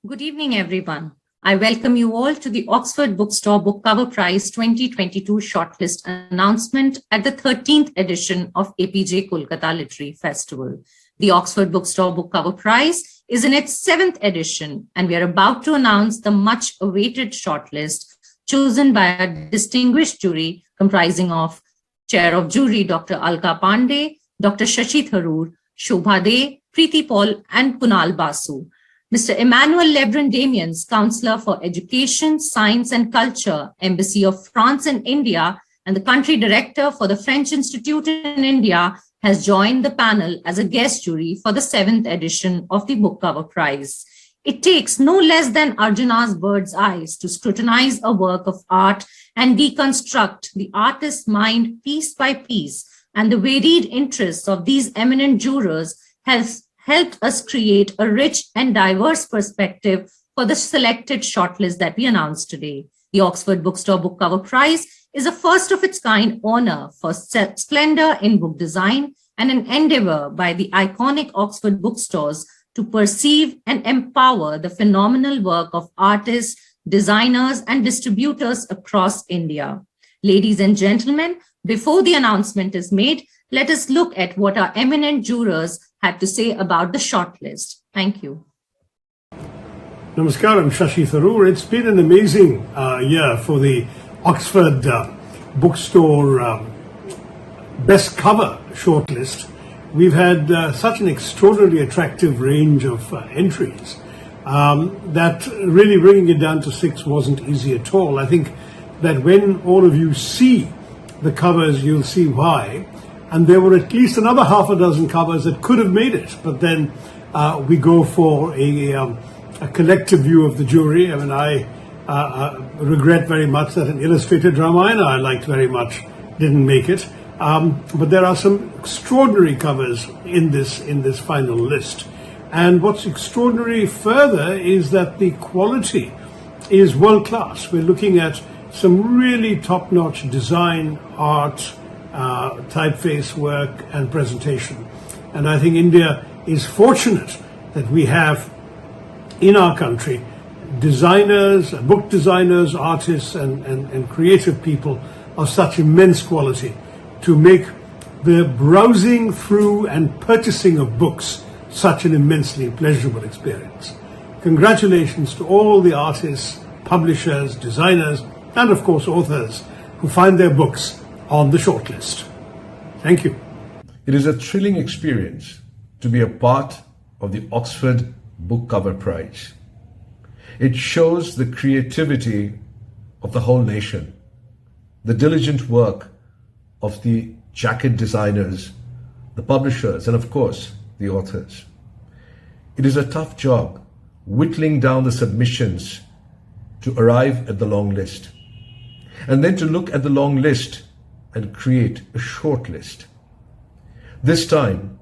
Good evening, everyone. I welcome you all to the Oxford Bookstore Book Cover Prize 2022 shortlist announcement at the 13th edition of Apeejay Kolkata Literary Festival. The Oxford Bookstore Book Cover Prize is in its 7th edition, and we are about to announce the much-awaited shortlist chosen by a distinguished jury comprising of Chair of Jury Dr. Alka Pande, Dr. Shashi Tharoor, Shobhaa, Priti and Kunal Basu. Mr. Emmanuel Lebrun-Damiens, Counselor for Education, Science and Culture, Embassy of France in India, and the Country Director for the French Institute in India, has joined the panel as a guest jury for the 7th edition of the Book Cover Prize. It takes no less than Arjuna's bird's eyes to scrutinize a work of art and deconstruct the artist's mind piece by piece, and the varied interests of these eminent jurors has helped us create a rich and diverse perspective for the selected shortlist that we announced today. The Oxford Bookstore Book Cover Prize is a first-of-its-kind honor for splendor in book design and an endeavor by the iconic Oxford bookstores to perceive and empower the phenomenal work of artists, designers, and distributors across India. Ladies and gentlemen, before the announcement is made, let us look at what our eminent jurors had to say about the shortlist. Thank you. Namaskaram, Shashi Tharoor. It's been an amazing year for the Oxford Bookstore Best Cover shortlist. We've had such an extraordinarily attractive range of entries that really bringing it down to 6 wasn't easy at all. I think that when all of you see the covers, you'll see why. And there were at least another half a dozen covers that could have made it. But then we go for a collective view of the jury. I mean, I regret very much that an illustrated Ramayana I liked very much didn't make it. But there are some extraordinary covers in this final list. And what's extraordinary further is that the quality is world class. We're looking at some really top-notch design, art, typeface work and presentation. And I think India is fortunate that we have in our country designers, book designers, artists and creative people of such immense quality to make the browsing through and purchasing of books such an immensely pleasurable experience. Congratulations to all the artists, publishers, designers, and of course authors who find their books on the shortlist. Thank you. It is a thrilling experience to be a part of the Oxford Book Cover Prize. It shows the creativity of the whole nation, the diligent work of the jacket designers, the publishers, and of course, the authors. It is a tough job whittling down the submissions to arrive at the long list, and then to look at the long list and create a short list. This time,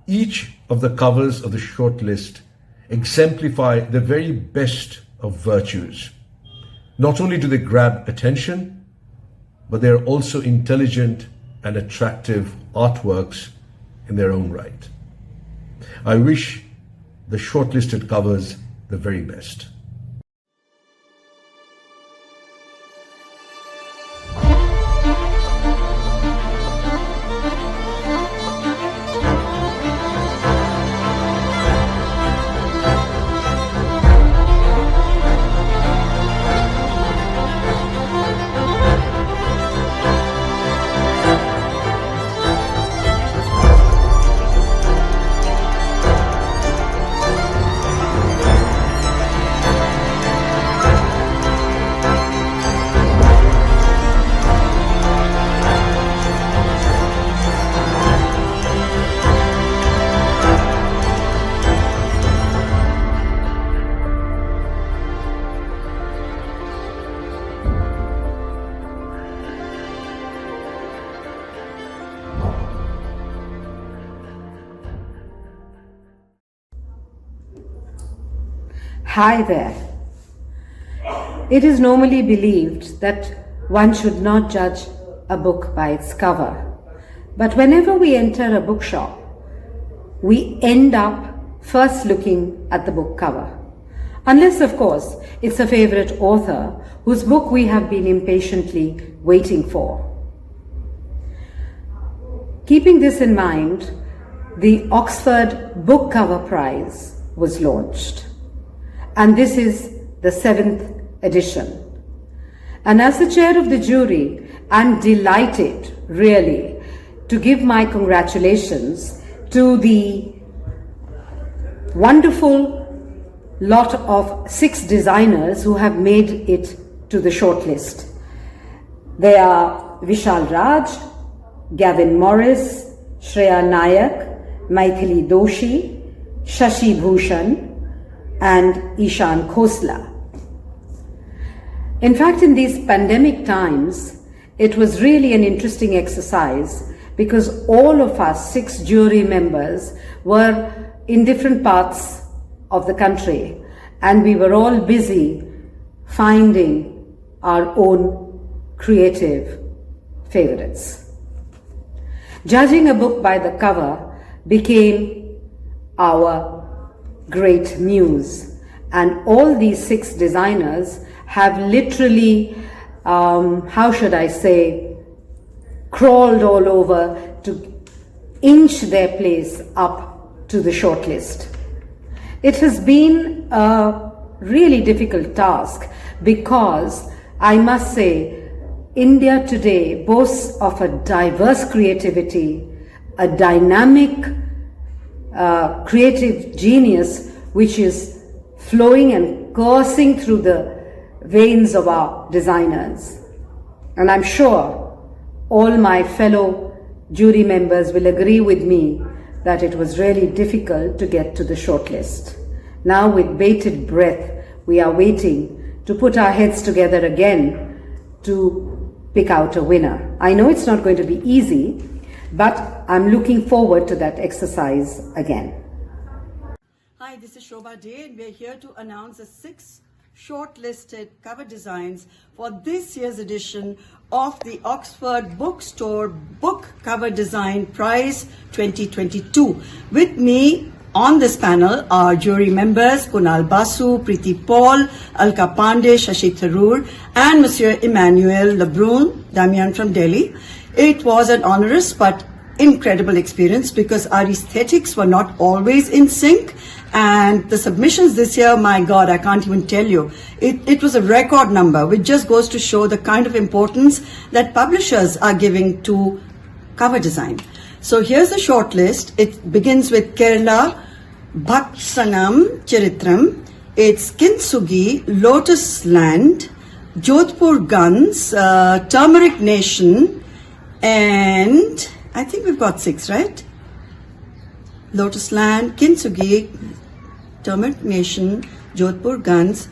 each of the covers of the short list exemplify the very best of virtues. Not only do they grab attention, but they are also intelligent and attractive artworks in their own right. I wish the shortlisted covers the very best. Hi there. It is normally believed that one should not judge a book by its cover. But whenever we enter a bookshop, we end up first looking at the book cover. Unless, of course, it's a favorite author whose book we have been impatiently waiting for. Keeping this in mind, the Oxford Book Cover Prize was launched, and this is the 7th edition. And as the chair of the jury, I'm delighted, really, to give my congratulations to the wonderful lot of 6 designers who have made it to the shortlist. They are Vishal Raj, Gavin Morris, Shreya Nayak, Maithili Doshi, Shashi Bhushan, and Ishan Khosla. In fact, in these pandemic times, it was really an interesting exercise because all of us 6 jury members were in different parts of the country, and we were all busy finding our own creative favorites. Judging a book by the cover became our great muse, and all these 6 designers have literally, how should I say, crawled all over to inch their place up to the shortlist. It has been a really difficult task because I must say India today boasts of a diverse creativity, a dynamic creative genius which is flowing and coursing through the veins of our designers. And I'm sure all my fellow jury members will agree with me that it was really difficult to get to the shortlist. Now, with bated breath, we are waiting to put our heads together again to pick out a winner. I know it's not going to be easy, but I'm looking forward to that exercise again. Hi, this is Shobhaa Day, and we're here to announce the 6 shortlisted cover designs for this year's edition of the Oxford Bookstore Book Cover Design Prize 2022. With me on this panel are jury members Kunal Basu, Priti Paul, Alka Pande, Shashi Tharoor, and Monsieur Emmanuel Lebrun-Damiens from Delhi. It was an onerous but incredible experience because our aesthetics were not always in sync. And the submissions this year, my God, I can't even tell you. It was a record number, which just goes to show the kind of importance that publishers are giving to cover design. So here's the short list. It begins with Kerala, Bhaktsanam Charitram. It's Kintsugi, Lotus Land, Jodhpur Guns, Turmeric Nation, and I think we've got 6, right? Lotus Land, Kintsugi, Turmeric Nation, Jodhpur Guns,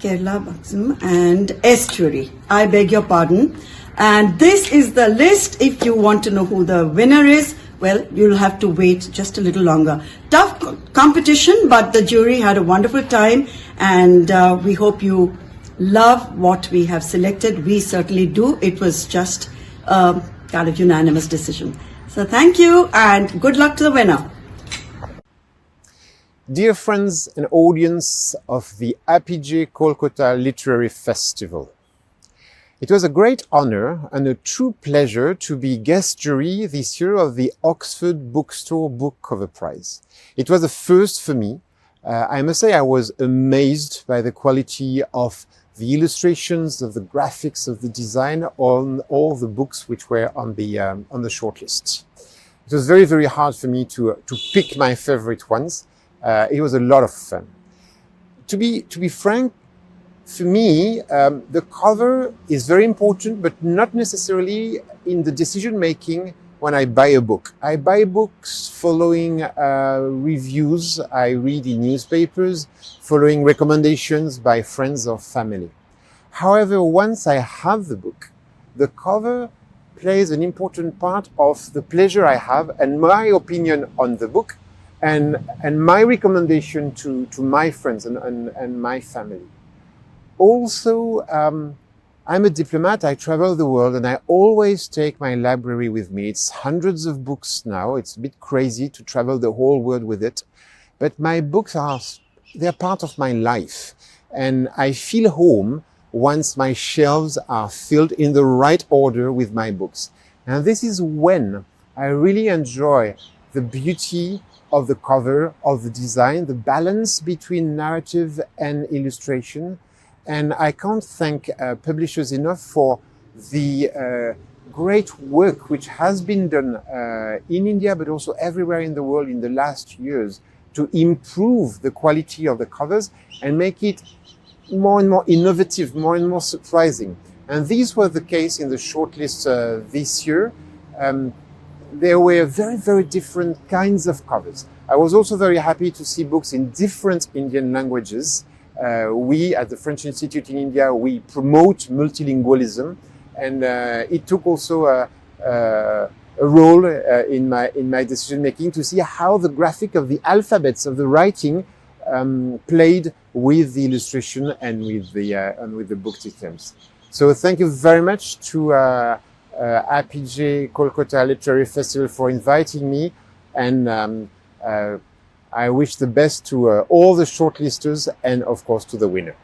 Kerala Bhaktsanam, and Estuary. I beg your pardon. And this is the list. If you want to know who the winner is, well, you'll have to wait just a little longer. Tough competition, but the jury had a wonderful time, and we hope you love what we have selected. We certainly do. It was just a kind of unanimous decision. So thank you, and good luck to the winner. Dear friends and audience of the Apeejay Kolkata Literary Festival, it was a great honor and a true pleasure to be guest jury this year of the Oxford Bookstore Book Cover Prize. It was a first for me. I must say I was amazed by the quality of the illustrations, of the graphics, of the design on all the books which were on the shortlist. It was very, very hard for me to pick my favorite ones. It was a lot of fun. To be frank, for me, the cover is very important, but not necessarily in the decision making when I buy a book. I buy books following reviews I read in newspapers, following recommendations by friends or family. However, once I have the book, the cover plays an important part of the pleasure I have and my opinion on the book and my recommendation to my friends and my family. Also, I'm a diplomat. I travel the world and I always take my library with me. It's hundreds of books now. It's a bit crazy to travel the whole world with it. But my books are they're part of my life. And I feel home once my shelves are filled in the right order with my books. And this is when I really enjoy the beauty of the cover, of the design, the balance between narrative and illustration. And I can't thank publishers enough for the great work which has been done in India, but also everywhere in the world in the last years to improve the quality of the covers and make it more and more innovative, more and more surprising. And these were the case in the shortlist this year. There were very, very different kinds of covers. I was also very happy to see books in different Indian languages. We at the French Institute in India, we promote multilingualism, and it took also a role in my decision making to see how the graphic of the alphabets of the writing played with the illustration and with the book items. So thank you very much to Apeejay Kolkata Literary Festival for inviting me, and I wish the best to all the shortlisters and of course to the winner.